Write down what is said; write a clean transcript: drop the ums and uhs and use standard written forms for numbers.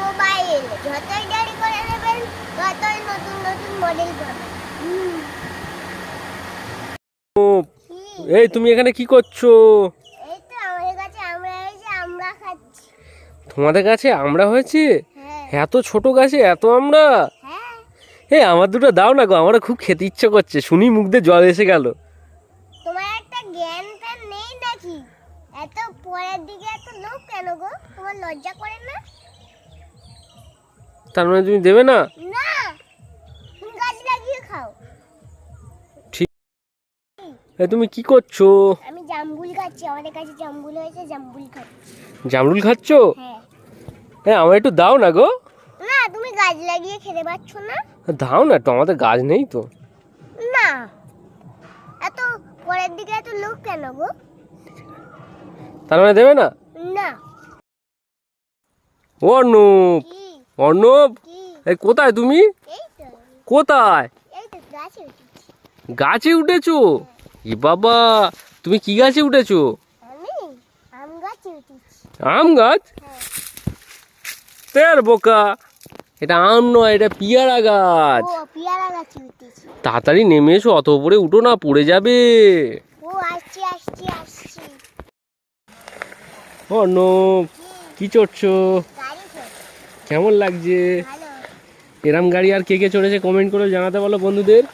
Mobile যতই দেরি করে নেবেন ততই নতুন নতুন মডেল পাবেন। এই তুমি এখানে কি করছো? এই তো আমাদের কাছে আমরা এসে আমরা খাচ্ছি। তোমাদের কাছে আমরা হয়েছে? হ্যাঁ এত ছোট গাছে এত আমরা? হ্যাঁ, এই আমার দুটো দাও না গো, আমার খুব খেতে ইচ্ছে করছে, শুনি মুখ দিয়ে জল এসে গেল। তোমার একটা জ্ঞান ফ্যান নেই নাকি? এত পরের দিকে এত লোক কেন গো? তোমার লজ্জা করে না? তার মানে তুমি দেবে না? না, তুমি গাছ লাগিয়ে খাও। এই তুমি কি করছো? আমি জামরুল খাচ্ছি, আমাদের কাছে জামরুল হয়েছে, জামরুল খাচ্ছি। জামরুল খাচ্ছো? হ্যাঁ। হ্যাঁ আমার একটু দাও না গো। না, তুমি গাছ লাগিয়ে খেতে পারছো না? দাও না একটু, আমাদের গাছ নেই তো। না, এত পরের দিকে এত লোক কেন গো? তার মানে দেবে না? না। ও অর্ণব, কি অর্ণব, কি? এই কোথায় তুমি? এই তো, কোথায়? এই তো গাছে উঠেছি। গাছে উঠেছো? ই বাবা, তুমি কি গাছে উঠেছো? আমি আম গাছে উঠেছি। আম গাছ? হ্যাঁ। তের বোকা, এটা আম নয়, এটা পিয়ারা গাছ। ও পেয়ারা গাছে উঠেছি। তাড়াতাড়ি নেমে এসো, অত উপরে উঠো না, পড়ে যাবে। ও আসছি আসছি আসছি। অর্ণব, কি চড়ছো? গাড়ি চড়। কেমন লাগছে? ভালো। এরম গাড়ি আর কে কে চড়েছে কমেন্ট করে জানাতে বলো বন্ধুদের।